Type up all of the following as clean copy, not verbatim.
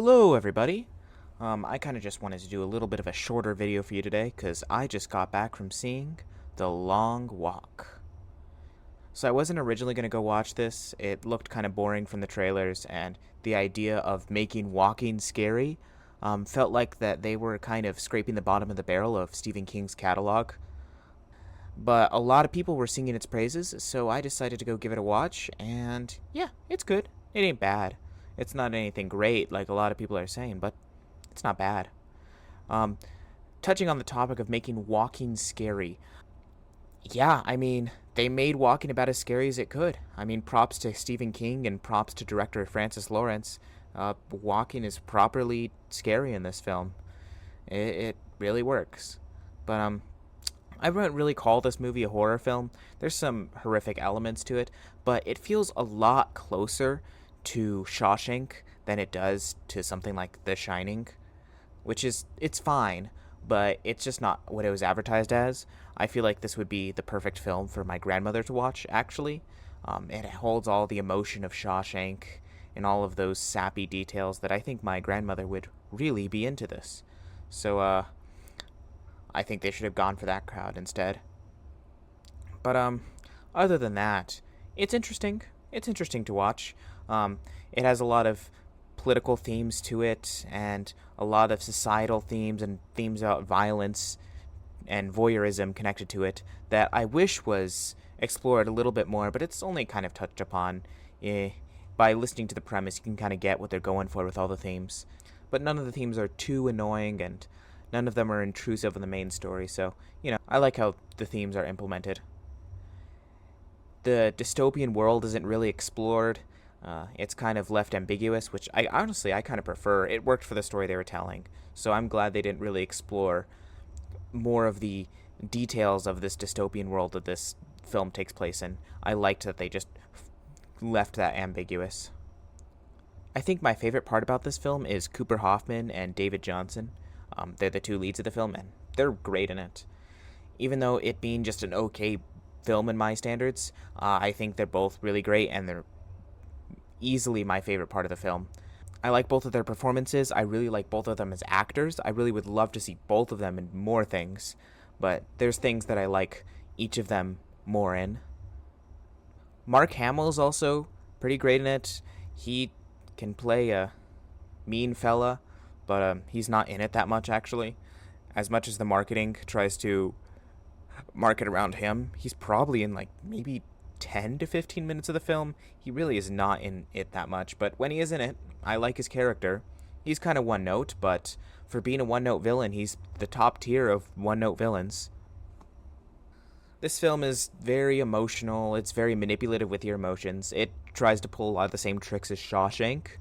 Hello everybody! I kind of just wanted to do a little bit of a shorter video for you today because I just got back from seeing The Long Walk. So I wasn't originally going to go watch this. It looked kind of boring from the trailers, and the idea of making walking scary felt like that they were kind of scraping the bottom of the barrel of Stephen King's catalog. But a lot of people were singing its praises, so I decided to go give it a watch, and yeah, it's good. It ain't bad. It's not anything great like a lot of people are saying, but it's not bad. Um, Touching on the topic of making walking scary, yeah, I mean, they made walking about as scary as it could. I mean, props to Stephen King and props to director Francis Lawrence. Walking is properly scary in this film. It really works. But I wouldn't really call this movie a horror film. There's some horrific elements to it, but it feels a lot closer to Shawshank than it does to something like The Shining, it's fine, but it's just not what it was advertised as. I feel like this would be the perfect film for my grandmother to watch, actually. It holds all the emotion of Shawshank and all of those sappy details that I think my grandmother would really be into this. So, I think they should have gone for that crowd instead. But other than that, it's interesting. It's interesting to watch. It has a lot of political themes to it, and a lot of societal themes and themes about violence and voyeurism connected to it that I wish was explored a little bit more, but it's only kind of touched upon. By listening to the premise, you can kind of get what they're going for with all the themes. But none of the themes are too annoying, and none of them are intrusive in the main story, so, I like how the themes are implemented. The dystopian world isn't really explored. It's kind of left ambiguous, which I kind of prefer. It worked for the story they were telling, so I'm glad they didn't really explore more of the details of this dystopian world that this film takes place in. I liked that they just left that ambiguous. I think my favorite part about this film is Cooper Hoffman and David Johnson. They're the two leads of the film, and they're great in it. Even though it being just an okay film in my standards, I think they're both really great, and they're easily my favorite part of the film. I like both of their performances. I really like both of them as actors. I really would love to see both of them in more things, but there's things that I like each of them more in. Mark Hamill is also pretty great in it. He can play a mean fella, but he's not in it that much, actually. As much as the marketing tries to market around him, he's probably in like maybe 10 to 15 minutes of the film. He really is not in it that much, but when he is in it, I like his character. He's kind of one note, but for being a one note villain, he's the top tier of one note villains. This film is very emotional. It's very manipulative with your emotions. It tries to pull a lot of the same tricks as Shawshank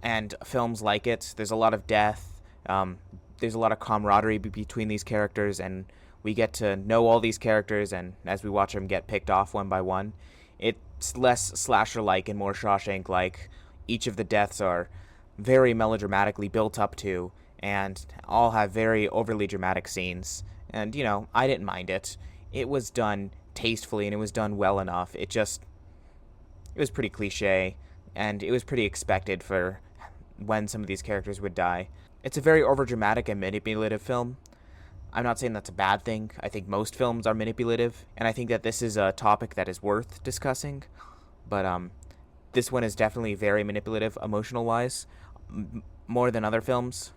and films like it. There's a lot of death. There's a lot of camaraderie between these characters, and we get to know all these characters, and as we watch them get picked off one by one, it's less slasher-like and more Shawshank-like. Each of the deaths are very melodramatically built up to, and all have very overly dramatic scenes. And, I didn't mind it. It was done tastefully, and it was done well enough. It was pretty cliche, and it was pretty expected for when some of these characters would die. It's a very overdramatic and manipulative film. I'm not saying that's a bad thing. I think most films are manipulative, and I think that this is a topic that is worth discussing. But this one is definitely very manipulative, emotional-wise, more than other films.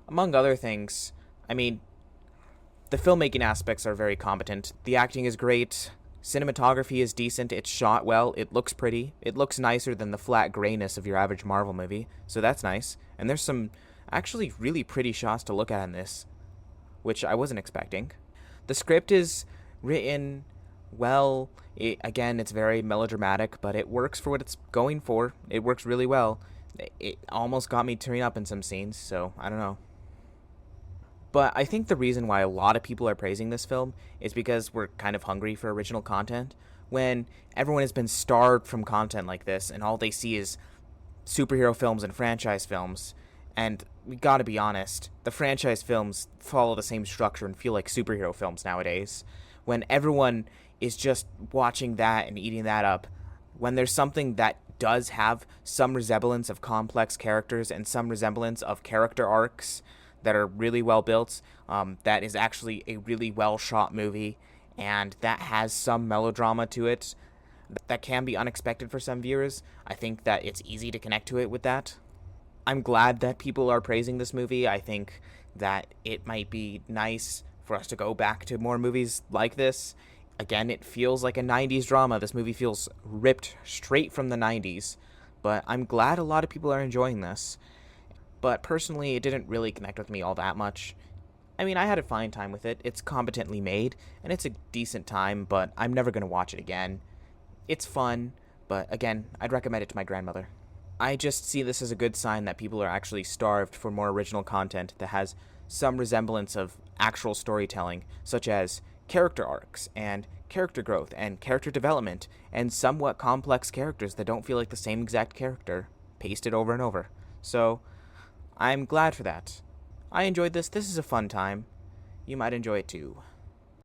Among other things, I mean, the filmmaking aspects are very competent. The acting is great. Cinematography is decent. It's shot well. It looks pretty. It looks nicer than the flat grayness of your average Marvel movie, so that's nice. And there's some actually really pretty shots to look at in this, which I wasn't expecting. The script is written well. Again, it's very melodramatic, but it works for what it's going for. It works really well. It almost got me tearing up in some scenes, so I don't know. But I think the reason why a lot of people are praising this film is because we're kind of hungry for original content. When everyone has been starved from content like this, and all they see is superhero films and franchise films, and we gotta be honest, the franchise films follow the same structure and feel like superhero films nowadays. When everyone is just watching that and eating that up, when there's something that does have some resemblance of complex characters and some resemblance of character arcs that are really well built. That is actually a really well shot movie, and that has some melodrama to it that can be unexpected for some viewers. I think that it's easy to connect to it with that. I'm glad that people are praising this movie. I think that it might be nice for us to go back to more movies like this. Again, it feels like a 90s drama. This movie feels ripped straight from the 90s, but I'm glad a lot of people are enjoying this. But personally, it didn't really connect with me all that much. I mean, I had a fine time with it. It's competently made, and it's a decent time, but I'm never going to watch it again. It's fun, but again, I'd recommend it to my grandmother. I just see this as a good sign that people are actually starved for more original content that has some resemblance of actual storytelling, such as character arcs and character growth and character development and somewhat complex characters that don't feel like the same exact character pasted over and over. So, I'm glad for that. I enjoyed this. This is a fun time. You might enjoy it too.